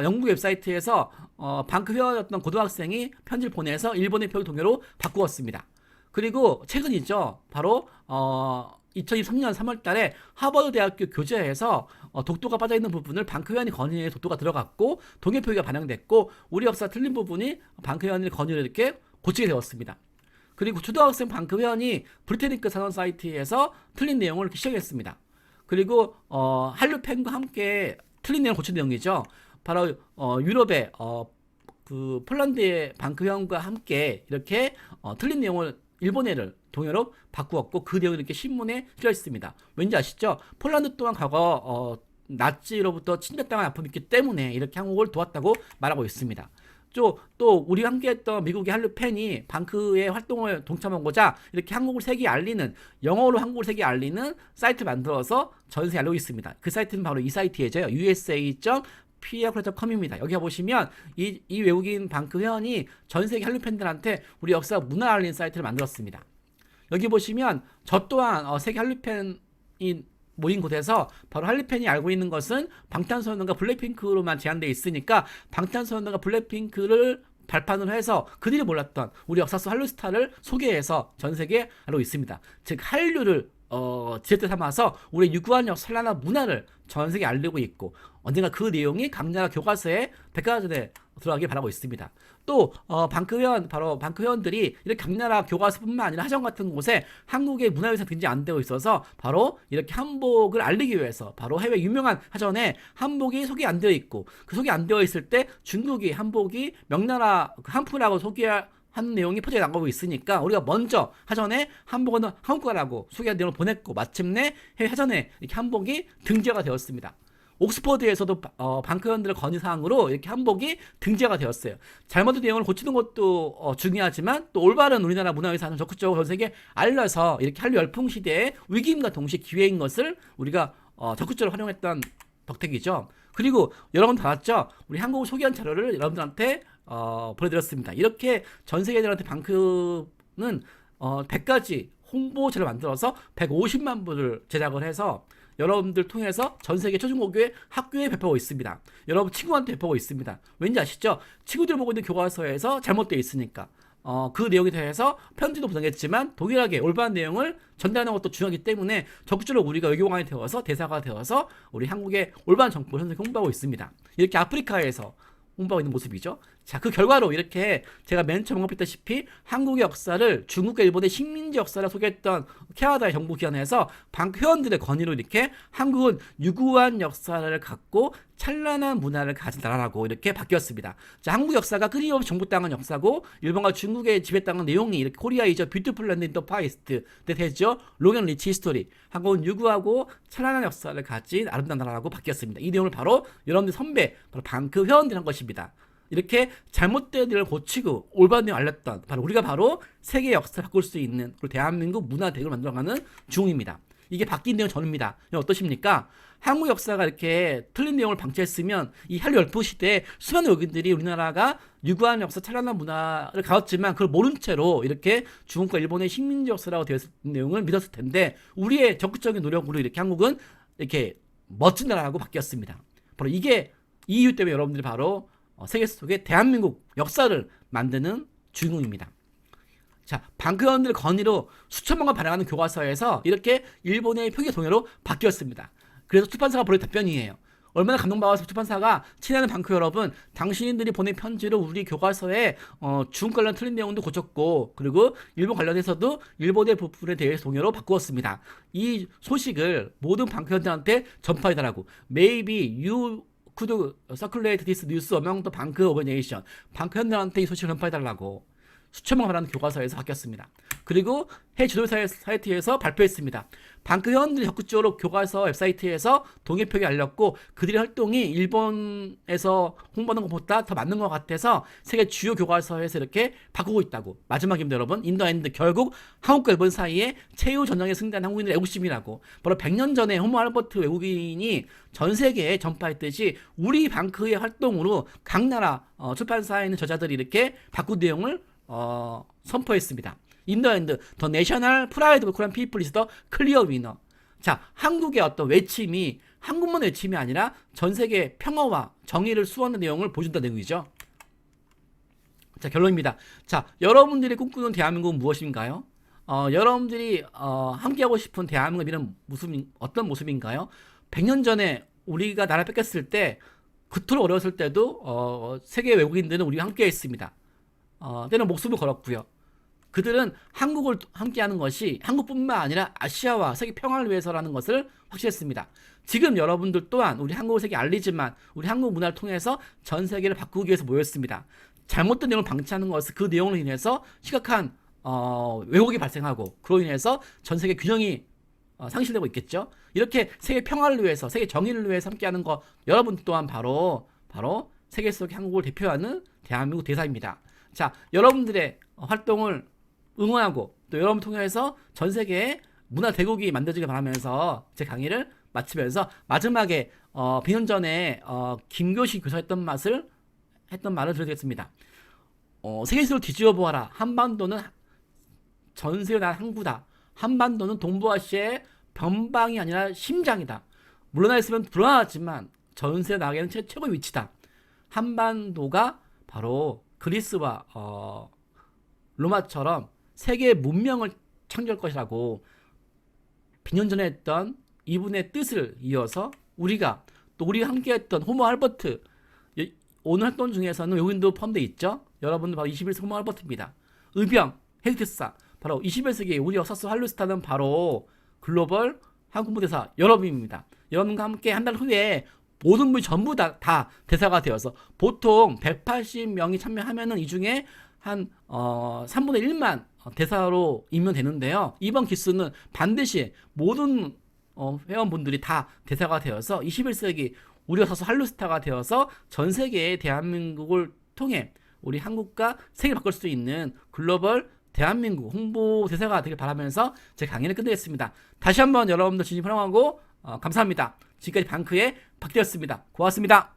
영국 웹사이트에서 방크 회원이었던 고등학생이 편지를 보내서 일본의 표기 동요로 바꾸었습니다. 그리고 최근이죠. 바로 2023년 3월 달에 하버드 대학교 교재에서 독도가 빠져있는 부분을 방크 회원이 건의에 독도가 들어갔고 동해 표기가 반영됐고 우리 역사 틀린 부분이 방크 회원의 건의를 이렇게 고치게 되었습니다. 그리고 초등학생 방크 회원이 브리테니크 산원 사이트에서 틀린 내용을 이렇게 시정했습니다. 그리고 한류 팬과 함께 틀린 내용을 고친 내용이죠. 바로 유럽의 그 폴란드의 방크 회원과 함께 이렇게 틀린 내용을 일본어를 동요로 바꾸었고 그 내용이 이렇게 신문에 실려 있습니다. 왠지 아시죠? 폴란드 또한 과거 나치로부터 침략당한 아픔이 있기 때문에 이렇게 한국을 도왔다고 말하고 있습니다. 또 우리 함께했던 미국의 한류 팬이 방크의 활동을 동참하고자 이렇게 한국을 세계에 알리는 영어로 한국을 세계에 알리는 사이트를 만들어서 전 세계에 알리고 있습니다. 그 사이트는 바로 이 사이트이죠. usa.prcom입니다. 여기 보시면 이 외국인 방크 회원이 전 세계 한류 팬들한테 우리 역사 문화 알리는 사이트를 만들었습니다. 여기 보시면 저 또한 세계 한류 팬이 모인 곳에서 바로 한류팬이 알고 있는 것은 방탄소년단과 블랙핑크로만 제한되어 있으니까 방탄소년단과 블랙핑크를 발판으로 해서 그들이 몰랐던 우리 역사 속 한류 스타를 소개해서 전 세계에 알고 있습니다. 즉 한류를 지렛대 삼아서 우리의 유구한 찬란한 문화를 전 세계에 알리고 있고 언젠가 그 내용이 각 나라 교과서에 백과전에 들어가길 바라고 있습니다. 또 방크 회원들이 이렇게 각 나라 교과서뿐만 아니라 하정 같은 곳에 한국의 문화유산 등재 안 되어 있어서 바로 이렇게 한복을 알리기 위해서 바로 해외 유명한 하전에 한복이 소개 안 되어 있고 그 소개 안 되어 있을 때 중국이 한복이 명나라 한푸라고 소개하는 내용이 퍼져 나가고 있으니까 우리가 먼저 하전에 한복은 한국어라고 소개한 내용을 보냈고 마침내 해외 하전에 이렇게 한복이 등재가 되었습니다. 옥스퍼드에서도 방크원들의 건의사항으로 이렇게 한복이 등재가 되었어요. 잘못된 내용을 고치는 것도 중요하지만 또 올바른 우리나라 문화유산을 적극적으로 전 세계에 알려서 이렇게 한류 열풍 시대의 위기임과 동시에 기회인 것을 우리가 적극적으로 활용했던 덕택이죠. 그리고 여러분 받았죠? 우리 한국을 소개한 자료를 여러분들한테 보내드렸습니다. 이렇게 전 세계인들한테 방크는 100가지 홍보체를 만들어서 150만 부를 제작을 해서 여러분들 통해서 전 세계 초중고교 학교에 배포하고 있습니다. 여러분 친구한테 배포하고 있습니다. 왠지 아시죠? 친구들 보고 있는 교과서에서 잘못되어 있으니까 그 내용에 대해서 편지도 보내겠지만 동일하게 올바른 내용을 전달하는 것도 중요하기 때문에 적극적으로 우리가 외교관이 되어서 대사가 되어서 우리 한국의 올바른 정보를 현재 홍보하고 있습니다. 이렇게 아프리카에서 홍보하고 있는 모습이죠. 자, 그 결과로 이렇게 제가 맨 처음 언급했다시피 한국의 역사를 중국과 일본의 식민지 역사를 소개했던 캐나다의 정부기관에서 방크 회원들의 건의로 이렇게 한국은 유구한 역사를 갖고 찬란한 문화를 가진 나라라고 이렇게 바뀌었습니다. 자, 한국 역사가 끊임없이 정복당한 역사고 일본과 중국의 지배당한 내용이 이렇게 코리아 이저 뷰티풀 랜드 인더 파이스트 대대죠 롱 앤 리치 히스토리 한국은 유구하고 찬란한 역사를 가진 아름다운 나라라고 바뀌었습니다. 이 내용을 바로 여러분들 선배 바로 방크 회원들이 한 것입니다. 이렇게 잘못된 일을 고치고 올바른 내용을 알렸던 바로 우리가 바로 세계 역사를 바꿀 수 있는 그리고 대한민국 문화 대국을 만들어가는 중입니다. 이게 바뀐 내용 전입니다. 어떠십니까? 한국 역사가 이렇게 틀린 내용을 방치했으면 이 한류 열풍 시대에 수많은 외국인들이 우리나라가 유구한 역사, 찬란한 문화를 가졌지만 그걸 모른 채로 이렇게 중국과 일본의 식민지 역사라고 되어 있는 내용을 믿었을 텐데 우리의 적극적인 노력으로 이렇게 한국은 이렇게 멋진 나라라고 바뀌었습니다. 바로 이게 이 이유 때문에 여러분들이 바로 세계 속에 대한민국 역사를 만드는 주인공입니다. 자, 방크 회원들의 건의로 수천만 권 발행하는 교과서에서 이렇게 일본의 표기 동요로 바뀌었습니다. 그래서 출판사가 보낸 답변이에요. 얼마나 감동받아서 출판사가 친애하는 방크 여러분, 당신들이 보낸 편지로 우리 교과서에 중국 관련 틀린 내용도 고쳤고 그리고 일본 관련해서도 일본의 부분에 대해서 동요로 바꾸었습니다. 이 소식을 모든 방크 회원들한테 전파해달라고. Maybe you could circulate this news among the bank organization. 방크 회원들한테 이 소식을 전파해달라고. 수천만 원하는 교과서에서 바뀌었습니다. 그리고 해외 지도사 사이트에서 발표했습니다. 방크 회원들이 적극적으로 교과서 웹사이트에서 동해 표기 알렸고 그들의 활동이 일본에서 홍보하는 것보다 더 맞는 것 같아서 세계 주요 교과서에서 이렇게 바꾸고 있다고. 마지막입니다, 여러분. 인더엔드 결국 한국과 일본 사이에 최후 전쟁에 승리한 한국인의 애국심이라고. 바로 100년 전에 호모 알버트 외국인이 전 세계에 전파했듯이 우리 방크의 활동으로 각 나라 출판사에 있는 저자들이 이렇게 바꾼 내용을 선포했습니다. In the end, the national pride of Korean people is the clear winner. 자, 한국의 어떤 외침이 한국만 외침이 아니라 전 세계 평화와 정의를 수호하는 내용을 보여준다는 내용이죠. 자, 결론입니다. 자, 여러분들이 꿈꾸는 대한민국은 무엇인가요? 여러분들이 함께하고 싶은 대한민국의 미래는 어떤 모습인가요? 100년 전에 우리가 나라 뺏겼을 때 그토록 어려웠을 때도 세계 외국인들은 우리와 함께했습니다. 때는 목숨을 걸었고요. 그들은 한국을 함께하는 것이 한국뿐만 아니라 아시아와 세계 평화를 위해서라는 것을 확신했습니다. 지금 여러분들 또한 우리 한국을 세계에 알리지만 우리 한국 문화를 통해서 전 세계를 바꾸기 위해서 모였습니다. 잘못된 내용을 방치하는 것은 그 내용으로 인해서 심각한 왜곡이 발생하고 그로 인해서 전 세계 균형이 상실되고 있겠죠. 이렇게 세계 평화를 위해서 세계 정의를 위해서 함께하는 것 여러분 또한 바로 세계 속의 한국을 대표하는 대한민국 대사입니다. 자, 여러분들의 활동을 응원하고 또 여러분 통해서 전 세계에 문화 대국이 만들어지길 바라면서 제 강의를 마치면서 마지막에 100년 전에 김교식 교사가 했던 말을 들려드리겠습니다. 세계시를 뒤집어 보아라. 한반도는 전 세계 나라 항구다. 한반도는 동부아시아의 변방이 아니라 심장이다. 물러나 있으면 불안하지만 전 세계 나라에는 최고의 위치다. 한반도가 바로 그리스와 로마처럼 세계의 문명을 창조할 것이라고 100년 전에 했던 이분의 뜻을 이어서 우리가 함께했던 호모 알버트 오늘 활동 중에서는 외국인도 포함되어 있죠. 여러분들 바로 21세기 호모 알버트입니다. 의병, 헬기사 바로 21세기 우리 역사 속 한류스타는 바로 글로벌 한국무대사 여러분입니다. 여러분과 함께 한 달 후에 모든 분이 전부 다 대사가 되어서 보통 180명이 참여하면은 이 중에 한 3분의 1만 대사로 임명되는데요. 이번 기수는 반드시 모든 회원분들이 다 대사가 되어서 21세기 우리가 서서 한류스타가 되어서 전 세계의 대한민국을 통해 우리 한국과 세계를 바꿀 수 있는 글로벌 대한민국 홍보 대사가 되길 바라면서 제 강의를 끝내겠습니다. 다시 한번 여러분들 진심 환영하고 감사합니다. 지금까지 방크의 박대였습니다. 고맙습니다.